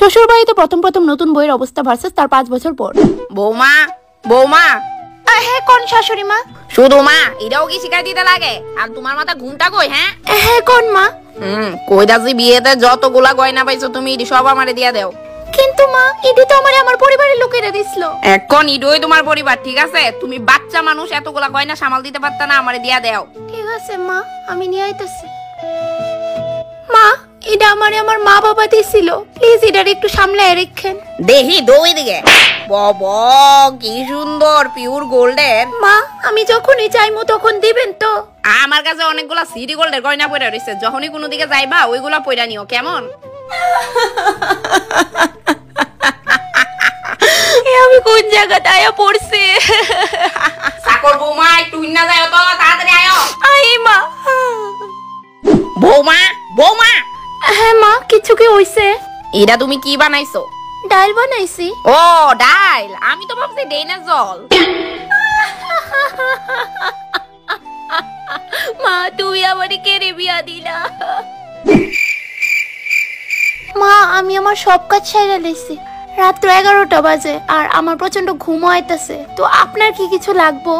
শ্বশুর বাড়িতে প্রথম প্রথম নতুন বইয়ের অবস্থা ভার্সেস তার 5 বছর পর। বৌমা বৌমা হ্যাঁ কোন শাশুড়ি মা? শুধু মা এটাও কি শিখাই দিতে লাগে? আর তোমার মাথা ঘুমটা কই? হ্যাঁ কোন মা? কইতাছি বিয়েতে যতগুলা গয়না পাইছো তুমি এটি সব আমারে দিয়া দাও। কিন্তু মা এটি তো আমার পরিবারের লোকেরা দিছিল। এখন ইডোই তোমার পরিবার, ঠিক আছে? তুমি বাচ্চা মানুষ, এতগুলা গয়না সামাল দিতে পারতা না? আমারে দিয়া দাও। ঠিক আছে মা, আমি নিয়ে আইতাছি। মা এটা আমার মা বাবা দিছিল, প্লিজ এটার একটু সামলায় রাখেন। দেখি দই দিকে বাবা কি সুন্দর পিওর গোল্ডের। মা আমি যখনই চাইমু তখন দিবেন তো? আমার কাছে অনেকগুলা সিটি গোল্ডের গয়না পড়ে রইছে, যখনই কোনো দিকে যাইবা ওইগুলা পয়রা নিও, কেমন? আমি কোন জায়গাতে আয়া পড়ছি? সাকর বৌমা একটু না যাও তো, তাড়াতাড়ি আয়ো। আই মা। বৌমা বৌমা। হ্যাঁ মা, কিছু কি হইছে? এটা তুমি কি বানাইছো? ডাল বানাইছি। ও ডাল, আমি তো ভাবছি ডেইনের জল। মা তুমি আমারে কেড়ে বিয়া দিলা। মা আমি আমার সব কাজ সাইরা লইছি, রাত 11টা বাজে আর আমার প্রচন্ড ঘুম আইতাছে, তো আপনার কি কিছু লাগবো?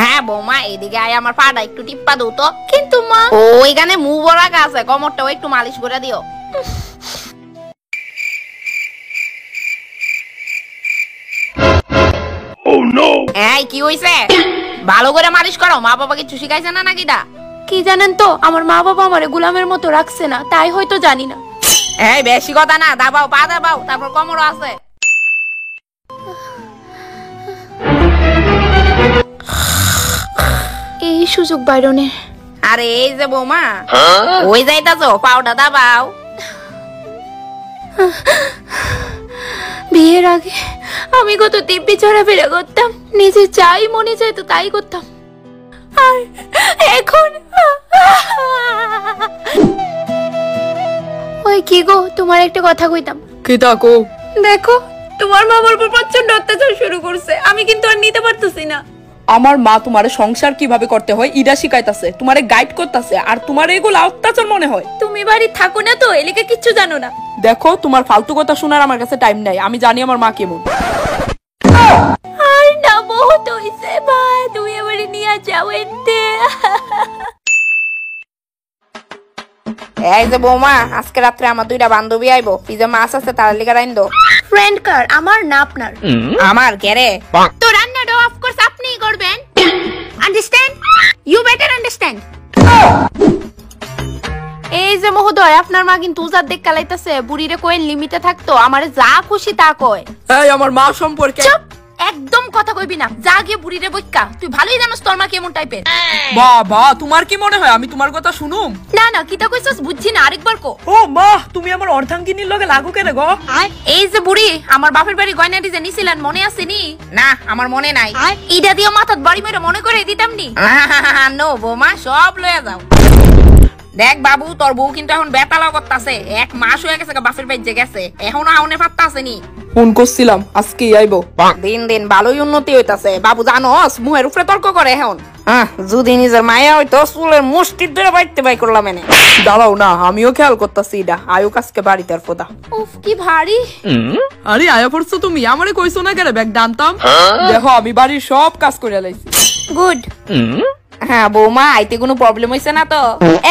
হ্যাঁ বৌমা এদিকে আয়, আমার পাটা একটু টিপ্পা দাও তো। কিন্তু মা ওইখানে মুভ রাখা আছে, কোমরটাও একটু মালিশ করে দিও। এই কি হইছে? ভালো করে মালিশ করো, মা বাবা কিছু শিখাইছে না নাকি? কি জানেন তো, আমার মা বাবা আমারে গোলামের মতো রাখছে না, তাই হয়তো জানি না। এই বেশি কথা না, দাবাও পা দাবাও, তারপর কোমরও আছে। এই সুযোগ বাইরনের। আরে এই যে বৌমা ওই যাইতাছো, পাউডার দাবাও। বিয়ের আগে আমি কত দিব্যি চড়াফেরা করতাম, নিজে চাই মনে চাই তো তাই করতাম, আর এখন ওই কি গো, তোমার একটা কথা কইতাম। কি তাকো? দেখো তোমার মা আমার উপর প্রচন্ড অত্যাচার শুরু করছে, আমি কিন্তু আর নিতে পারতেছি না। আমার মা তোমারে সংসার কিভাবে করতে হয় ইডা শিখাইতাছে, তোমারে গাইড করতেছে, আর তোমার এগুলো অত্যাচার মনে হয়। তুমি বাড়ি থাকো না তো, এলাকা কিচ্ছু জানো না। দেখো তোমার ফালতু কথা শোনার আমার কাছে টাইম নাই, আমি জানি আমার মা কেমন। আর না বহুত হইছে ভাই, তুমি আমারে নিয়ে যাও এতে। এই যে বৌমা আজকে রাত্রে আমার 2টা বান্ধবী আইবো, ফ্রিজে মাছ আছে তার লিগা রাইন দাও। ফ্রেন্ড কার, আমার না আপনার? আমার কেরে? তো রান্নাটা অফ কোর্স আপনিই করবেন, আন্ডারস্ট্যান্ড? You better understand. এই যে মহোদয়, আপনার মা কিন্তু উজার দেখ কালাইতাছে, বুড়িরে কোয়েন লিমিটে থাকতো, আমারে যা খুশি তা কয়। এই আমার মা সম্পর্কে চুপ, একদম কথা কইবি না, যা গিয়ে বুড়িরে বইক্কা। তুই ভালোই জানোস তোর মা কেমন টাইপের। বাবা তোমার কি মনে হয় আমি তোমার কথা শুনুম? না না, কিতা কইছস বুঝছি না, আরেকবার কো। ও মা তুমি আমার অর্ধাঙ্গিনীর লগে লাগু কেন গো? এই যে বুড়ি, আমার বাপের বাড়ি গয়নাটি যে নিছিলেন মনে আছে নি? না আমার মনে নাই। ইডা দিয়া মাথাত বাড়ি মেরে মনে করে দিতাম নি। নো বৌমা, সব লয়ে যাও। দেখ বাবু, তোর বউ কিন্তু এখন বেতালা করতাছে, 1 মাস হয়ে গেছে বাপের বাড়িতে গেছে, এখনো আউনে পাত্তা আসেনি। ফোন করছিলাম আজকে আইবো। দিন দিন ভালোই উন্নতি হইতাছে বাবু, জানোস মুহের উপরে তর্ক করে এখন। যদি নিজের মায়া হইতো চুলের মুষ্টির ধরে বাইতে বাই করলাম এনে। দাঁড়াও না, আমিও খেয়াল করতেছি এটা আয়ুক আজকে বাড়িতে আর ফোদা। উফ কি ভারী। আরে আয়া পড়ছো তুমি, আমারে কইছো না কেন ব্যাগ ডানতাম? দেখো আমি বাড়ির সব কাজ করে লাইছি। গুড। হ্যাঁ বৌমা, আইতে কোনো প্রবলেম হইছে না তো?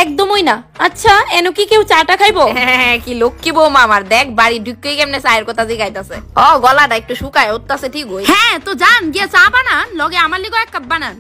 একদমই না। আচ্ছা এনো কি কেউ চাটা খাইবো? হ্যাঁ কি লক্ষ্মী বৌমা আমার, দেখ বাড়ি ঢুকেই কেমনে চায়ের কথা জিগাইতাছে। ও গলাটা একটু শুকায় উঠতাছে, ঠিক হই। হ্যাঁ তো যান গিয়া চা বানান, লগে আমার লিগো 1 কাপ বানান।